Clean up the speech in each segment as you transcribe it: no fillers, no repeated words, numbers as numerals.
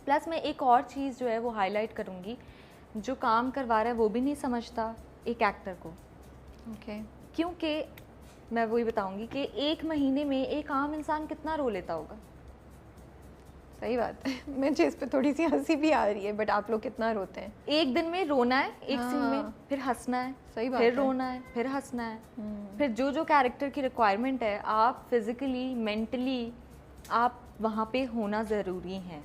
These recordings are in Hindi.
प्लस मैं एक और चीज़ जो है वो हाईलाइट करूँगी, जो काम करवा रहा है वो भी नहीं समझता एक एक्टर को। ओके। क्योंकि मैं वही बताऊंगी कि एक महीने में एक आम इंसान कितना रो लेता होगा। सही बात है। मुझे इस पे थोड़ी सी हंसी भी आ रही है, बट आप लोग कितना रोते हैं? एक दिन में रोना है एक सीन में, हाँ। फिर हंसना है, सही बात फिर है। रोना है, फिर हंसना है। फिर जो जो कैरेक्टर की रिक्वायरमेंट है, आप फिजिकली मेंटली आप वहाँ पे होना ज़रूरी है।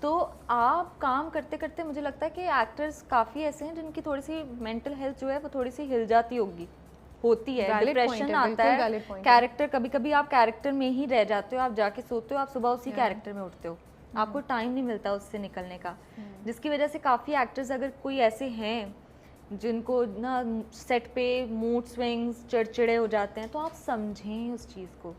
तो आप काम करते करते मुझे लगता है कि एक्टर्स काफ़ी ऐसे हैं जिनकी थोड़ी सी मेंटल हेल्थ जो है वो थोड़ी सी हिल जाती होती है। Valid point डिप्रेशन है, आता बिल्कुल है, valid point है। कैरेक्टर कभी कभी आप कैरेक्टर में ही रह जाते हो, आप जाके सोते हो, आप सुबह उसी कैरेक्टर में उठते हो, आपको टाइम नहीं मिलता उससे निकलने का। जिसकी वजह से काफ़ी एक्टर्स अगर कोई ऐसे हैं जिनको ना सेट पे मूड स्विंग्स, चिड़चिड़े हो जाते हैं, तो आप समझें उस चीज़ को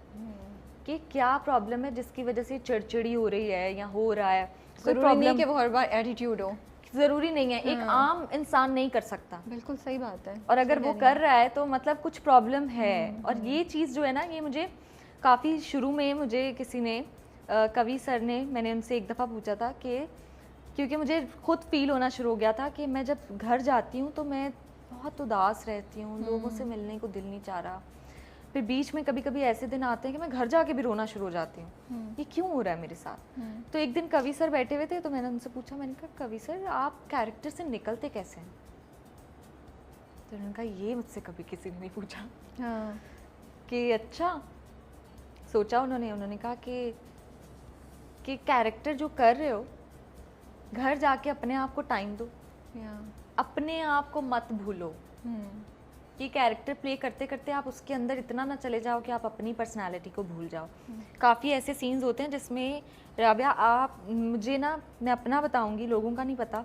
कि क्या प्रॉब्लम है जिसकी वजह से चिड़चिड़ी हो रही है या हो रहा है। ज़रूरी नहीं है कि वो हर बार एटीट्यूड हो। ज़रूरी नहीं है, एक आम इंसान नहीं कर सकता। बिल्कुल सही बात है। और अगर वो कर रहा है तो मतलब कुछ प्रॉब्लम है। और ये चीज़ जो है ना, ये मुझे काफ़ी शुरू में मुझे किसी ने कवि सर ने, मैंने उनसे एक दफ़ा पूछा था कि क्योंकि मुझे खुद फील होना शुरू हो गया था कि मैं जब घर जाती हूँ तो मैं बहुत उदास रहती हूँ, लोगों से मिलने को दिल नहीं चाह रहा। फिर बीच में कभी कभी ऐसे दिन आते हैं कि मैं घर जाके भी रोना शुरू हो जाती हूँ, ये क्यों हो रहा है मेरे साथ। तो एक दिन कवि सर बैठे हुए थे, तो मैंने उनसे पूछा, मैंने कहा कवि सर आप कैरेक्टर से निकलते कैसे हैं? तो उन्होंने कहा ये मुझसे कभी किसी ने नहीं पूछा। हाँ। कि अच्छा। सोचा उन्होंने कहा कि कैरेक्टर जो कर रहे हो, घर जाके अपने आप को टाइम दो, अपने आप को मत भूलो। कि कैरेक्टर प्ले करते करते आप उसके अंदर इतना ना चले जाओ कि आप अपनी पर्सनालिटी को भूल जाओ। काफ़ी ऐसे सीन्स होते हैं जिसमें राबिया, आप मुझे ना, मैं अपना बताऊंगी, लोगों का नहीं पता,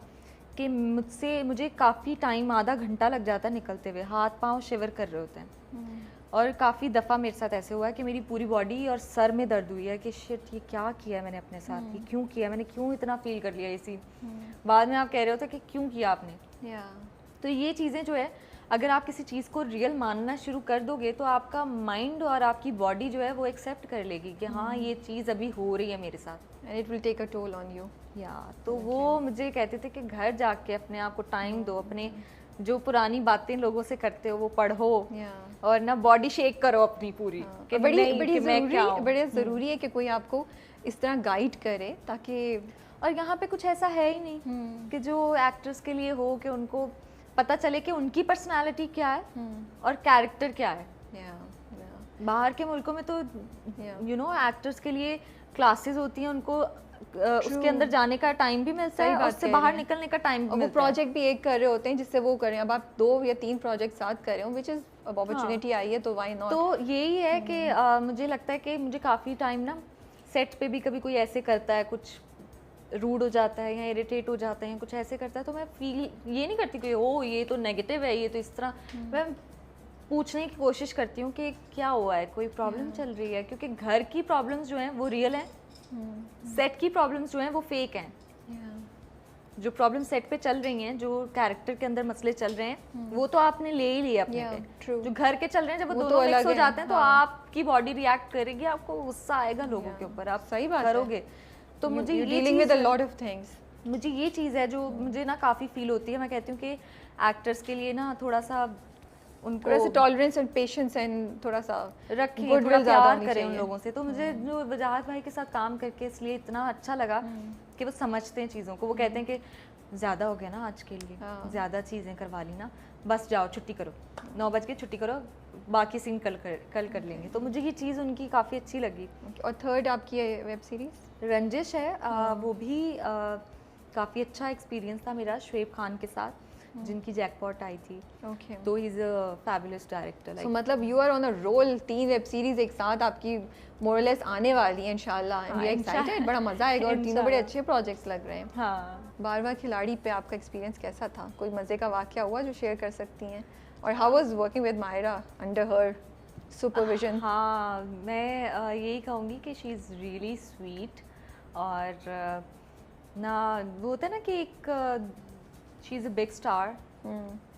कि मुझे काफ़ी टाइम, आधा घंटा लग जाता है निकलते हुए, हाथ पाँव शिवर कर रहे होते हैं। और काफ़ी दफ़ा मेरे साथ ऐसे हुआ है कि मेरी पूरी बॉडी और सर में दर्द हुई है कि शिट, ये क्या किया है मैंने अपने साथ, ये क्यों किया, मैंने क्यों इतना फील कर लिया ये सीन। बाद में आप कह रहे होते कि क्यों किया आपने। तो ये चीज़ें जो है, अगर आप किसी चीज़ को रियल मानना शुरू कर दोगे तो आपका माइंड और आपकी बॉडी जो है वो एक्सेप्ट कर लेगी कि हाँ ये चीज़ अभी हो रही है मेरे साथ, and it will take a toll on you. तो वो मुझे कहते थे कि घर जाके अपने आप को टाइम दो, अपने जो पुरानी बातें लोगों से करते हो वो पढ़ो, और ना बॉडी शेक करो अपनी पूरी। कि बड़ी ज़रूरी है कि कोई आपको इस तरह गाइड करे, ताकि, और यहाँ पे कुछ ऐसा है ही नहीं कि जो एक्टर्स के लिए हो कि उनको पता चले कि उनकी पर्सनालिटी क्या है और कैरेक्टर क्या है। बाहर के मुल्कों में तो यू नो एक्टर्स के लिए क्लासेस होती हैं, उनको उसके अंदर जाने का टाइम भी मिलता है और उससे बाहर निकलने का टाइम भी मिलता है। वो प्रोजेक्ट भी एक कर रहे होते हैं जिससे वो करें। अब आप 2 या 3 प्रोजेक्ट साथ कर रहे हो, विच इज़ अब अपॉर्चुनिटी आई है, तो व्हाई नॉट। तो यही है कि मुझे लगता है कि मुझे काफ़ी टाइम ना सेट पे भी कभी कोई ऐसे करता है, कुछ रूड हो जाता है या इरिटेट हो जाते हैं, कुछ ऐसे करता है, तो मैं फील ये नहीं करती कि ओ ये तो नेगेटिव है, ये तो इस तरह। मैं पूछने की कोशिश करती हूँ कि क्या हुआ है, कोई प्रॉब्लम चल रही है, क्योंकि घर की प्रॉब्लम्स जो हैं वो रियल हैं, सेट की प्रॉब्लम्स जो हैं वो फेक हैं। जो प्रॉब्लम सेट पे चल रही हैं, जो कैरेक्टर के अंदर मसले चल रहे हैं, वो तो आपने ले ही लिए अपने पे। जो घर के चल रहे हैं, जब वो दोनों मिक्स हो जाते हैं तो आपकी बॉडी रिएक्ट करेगी, आपको गुस्सा आएगा लोगों के ऊपर, आप सही बात करोगे। तो मुझे ये dealing with a lot of things, मुझे ये चीज़ है जो मुझे ना काफ़ी फील होती है। मैं कहती हूँ कि एक्टर्स के लिए ना थोड़ा सा उनको थोड़ा सा टॉलरेंस एंड पेशेंस एंड थोड़ा सा रखें, थोड़ा प्यार करें उन लोगों से। तो मुझे जो वजाहत भाई के साथ काम करके इसलिए इतना अच्छा लगा कि वो समझते हैं चीज़ों को। वो कहते हैं कि ज़्यादा हो गया ना आज के लिए, ज़्यादा चीज़ें करवा ली ना, बस जाओ छुट्टी करो, 9 बज के छुट्टी करो, बाकी सीन कल कर लेंगे। तो मुझे ये चीज़ उनकी काफ़ी अच्छी लगी। और थर्ड आपकी वेब सीरीज़ रंजिश है, वो भी काफ़ी अच्छा एक्सपीरियंस था मेरा श्वेब खान के साथ, जिनकी जैकपॉट आई थी। तो he is a fabulous director. So मतलब you are on a roll, 3 web series एक साथ आपकी मोरलेस आने वाली है इंशाल्लाह, एंड वी आर एक्साइटेड, बड़ा मज़ा आएगा, और तीनों बड़े अच्छे प्रोजेक्ट्स लग रहे हैं। हाँ। बार-बार खिलाड़ी पे आपका एक्सपीरियंस कैसा था? कोई मज़े का वाक़या हुआ जो शेयर कर सकती हैं? और how was working with Myra under her supervision? हाँ, मैं यही कहूँगी कि शी इज़ रियली स्वीट, और ना वो होता है ना कि एक she is a big star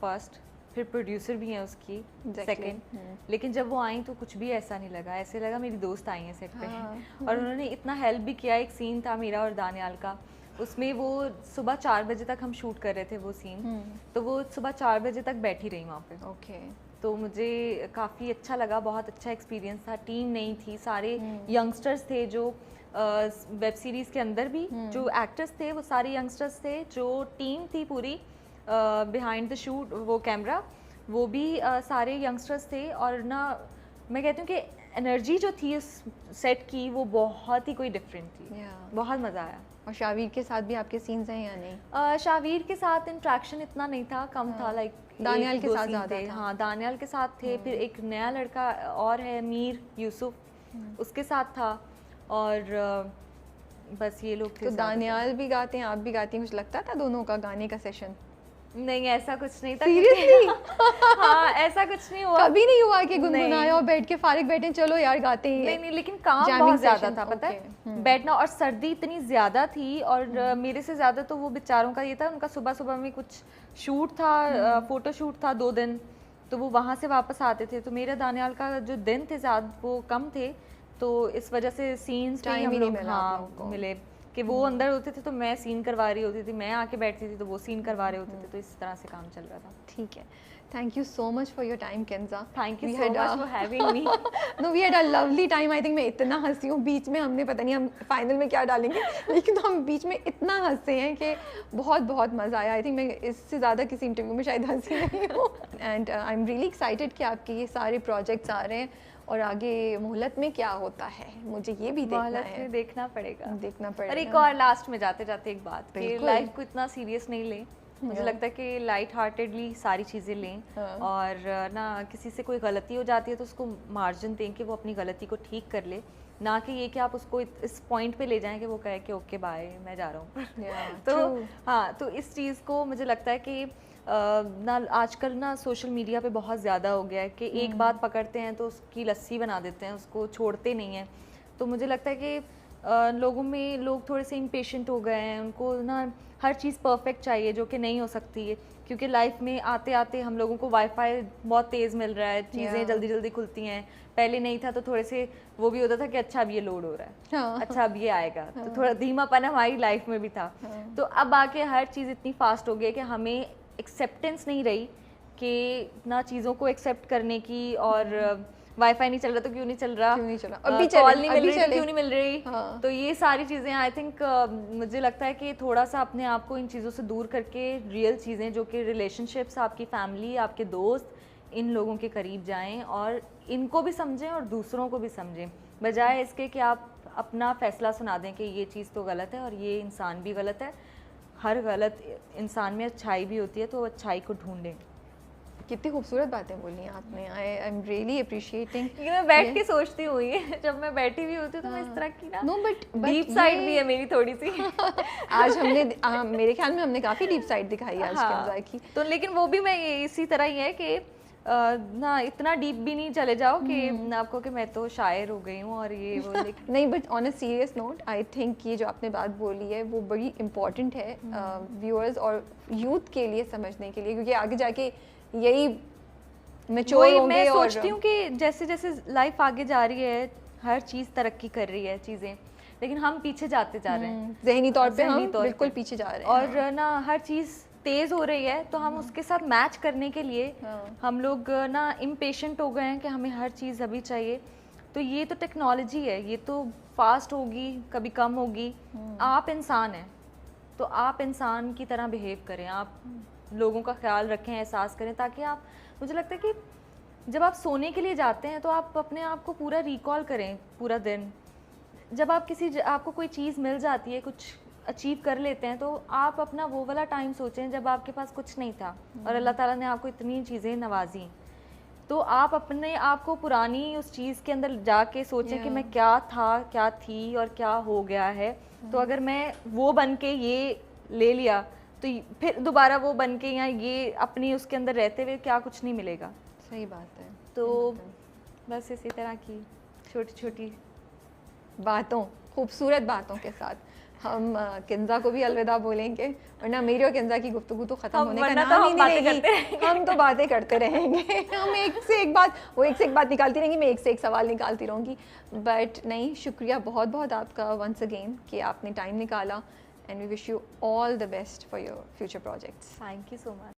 first, फिर प्रोड्यूसर भी हैं उसकी सेकंड। लेकिन जब वो आई तो कुछ भी ऐसा नहीं लगा, ऐसे लगा मेरी दोस्त आई हैं सेट पे। और उन्होंने इतना हेल्प भी किया। एक सीन था मेरा और दानियाल का, उसमें वो सुबह 4 बजे तक हम शूट कर रहे थे वो सीन, तो वो सुबह 4 बजे तक बैठी रही वहाँ पे। ओके। तो मुझे काफ़ी अच्छा लगा, बहुत अच्छा एक्सपीरियंस था। टीम नहीं थी, सारे यंगस्टर्स थे जो वेब सीरीज़ के अंदर भी जो एक्टर्स थे वो सारे यंगस्टर्स थे। जो टीम थी पूरी बिहाइंड द शूट, वो कैमरा, वो भी सारे यंगस्टर्स थे। और ना मैं कहती हूँ कि एनर्जी जो थी उस सेट की वो बहुत ही कोई डिफरेंट थी। बहुत मज़ा आया। और शाहवीर के साथ भी आपके सीन्स हैं या नहीं? शाहवीर के साथ इंट्रैक्शन इतना नहीं था, कम था। लाइक दानियाल के साथ ज़्यादा था। हाँ, दानियाल के साथ थे। फिर एक नया लड़का और है, मीर यूसुफ, उसके साथ था। और बस ये लोग थे। तो दानियाल भी गाते हैं, आप भी गाती हैं, कुछ लगता था दोनों का गाने का सेशन? नहीं, ऐसा कुछ नहीं था। सीरियसली? हाँ, ऐसा कुछ नहीं हुआ। कभी नहीं हुआ कि गुनगुनाया और बैठ के फारिग बैठे चलो यार गाते हैं? नहीं, लेकिन काम बहुत ज्यादा था, पता है, बैठना। और सर्दी इतनी ज्यादा थी और मेरे से ज्यादा तो वो बेचारों का ये था, उनका सुबह सुबह में कुछ शूट था, फोटो शूट था 2 दिन, तो वो वहाँ से वापस आते थे। तो मेरे दानियाल का जो दिन थे ज्यादा वो कम थे, तो इस वजह से सीन्स टाइम ही नहीं मिला मिले कि वो अंदर होते थे तो मैं सीन करवा रही होती थी, मैं आके बैठती थी तो वो सीन करवा रहे होते थे। तो इस तरह से काम चल रहा था। ठीक है, thank you so much for your time केंजा। Thank you so much for having me. No, we had a lovely time. I think मैं इतना हंसी हूँ बीच में, हमने पता नहीं हम फाइनल में क्या डालेंगे, लेकिन हम बीच में इतना हंसे हैं कि बहुत बहुत मज़ा आया। आई थिंक मैं इससे ज़्यादा किसी इंटरव्यू में शायद हंसी नहीं हूँ। And I am really excited कि आपके ये सारे प्रोजेक्ट्स आ रहे हैं और आगे मोहलत में क्या होता है, मुझे ये भी देखना है। देखना पड़ेगा। और एक और लास्ट में जाते जाते एक बात कि लाइफ को इतना सीरियस नहीं लें। मुझे लगता है कि लाइट हार्टेडली सारी चीज़ें लें। और ना किसी से कोई गलती हो जाती है तो उसको मार्जिन दें कि वो अपनी गलती को ठीक कर ले, ना कि ये कि आप उसको इस पॉइंट पे ले जाएं कि वो कहे कि ओके बाय मैं जा रहा हूँ। तो हाँ, तो इस चीज़ को मुझे लगता है कि ना आजकल ना सोशल मीडिया पे बहुत ज़्यादा हो गया है कि एक बात पकड़ते हैं तो उसकी लस्सी बना देते हैं, उसको छोड़ते नहीं हैं। तो मुझे लगता है कि लोगों में लोग थोड़े से इम्पेशेंट हो गए हैं, उनको ना हर चीज़ परफेक्ट चाहिए जो कि नहीं हो सकती है। क्योंकि लाइफ में आते आते हम लोगों को वाईफाई बहुत तेज़ मिल रहा है, चीज़ें जल्दी जल्दी खुलती हैं। पहले नहीं था तो थोड़े से वो भी होता था कि अच्छा अब ये लोड हो रहा है, अच्छा अब ये आएगा, तो थोड़ा धीमापन हमारी लाइफ में भी था। तो अब आके हर चीज़ इतनी फास्ट हो गई है कि हमें एक्सेप्टेंस नहीं रही कि ना चीज़ों को एक्सेप्ट करने की। और वाईफाई नहीं चल रहा तो क्यों नहीं चल रहा, अभी कॉल नहीं मिल रही तो क्यों नहीं मिल रही। तो ये सारी चीज़ें आई थिंक मुझे लगता है कि थोड़ा सा अपने आप को इन चीज़ों से दूर करके रियल चीज़ें जो कि रिलेशनशिप्स, आपकी फैमिली, आपके दोस्त, इन लोगों के करीब जाएं और इनको भी समझें और दूसरों को भी समझें, बजाय इसके कि आप अपना फैसला सुना दें कि ये चीज़ तो गलत है और ये इंसान भी गलत है। हर गलत इंसान में अच्छाई भी होती है, तो अच्छाई को ढूंढें। कितनी खूबसूरत बातें बोली हैं आपने। I am really appreciating. मैं बैठ के सोचती हूँ ये, जब मैं बैठी हुई होती हूँ तो मैं इस तरह की ना बट डीप साइड भी है मेरी थोड़ी सी। आज हमने मेरे ख्याल में हमने काफ़ी डीप साइड दिखाई आज केंजा की। तो लेकिन वो भी मैं इसी तरह ही है कि ना इतना डीप भी नहीं चले जाओ कि आपको कि मैं तो शायर हो गई हूँ और ये वो। नहीं, but on a serious note I think ये जो आपने बात बोली है वो बड़ी इम्पॉर्टेंट है व्यूअर्स और यूथ के लिए समझने के लिए, क्योंकि आगे जाके यही मैच्योर होंगे। मैं सोचती हूँ कि जैसे जैसे लाइफ आगे जा रही है, हर चीज़ तरक्की कर रही है चीज़ें, लेकिन हम पीछे जाते जा रहे हैं। ज़हनी तौर पे हम बिल्कुल पीछे जा रहे हैं। और ना हर चीज़ तेज़ हो रही है तो हम उसके साथ मैच करने के लिए हम लोग ना इम्पेशेंट हो गए हैं कि हमें हर चीज़ अभी चाहिए। तो ये तो टेक्नोलॉजी है, ये तो फास्ट होगी, कभी कम होगी। आप इंसान हैं तो आप इंसान की तरह बिहेव करें, आप लोगों का ख्याल रखें, एहसास करें, ताकि आप, मुझे लगता है कि जब आप सोने के लिए जाते हैं तो आप अपने आप को पूरा रिकॉल करें पूरा दिन। जब आप आपको कोई चीज़ मिल जाती है, कुछ अचीव कर लेते हैं, तो आप अपना वो वाला टाइम सोचें जब आपके पास कुछ नहीं था और अल्लाह ताला ने आपको इतनी चीज़ें नवाजी। तो आप अपने आप को पुरानी उस चीज़ के अंदर जाके सोचें कि मैं क्या था, क्या थी और क्या हो गया है। तो अगर मैं वो बन के ये ले लिया तो फिर दोबारा वो बन के या ये अपनी उसके अंदर रहते हुए क्या कुछ नहीं मिलेगा। सही बात है। तो बस इसी तरह की छोटी छोटी बातों, खूबसूरत बातों के साथ हम किंजा को भी अलविदा बोलेंगे, वरना मेरी और किंजा की गुफ्तगू तो खत्म होने का वरना नाम तो ही हम नहीं बातें लेगी। हम तो बातें करते रहेंगे हम एक से एक बात, वो एक से एक बात निकालती रहेंगी, मैं एक से एक सवाल निकालती रहूँगी। बट नहीं, शुक्रिया बहुत बहुत आपका वंस अगेन कि आपने टाइम निकाला, and we wish you all the best for your future projects. Thank you so much.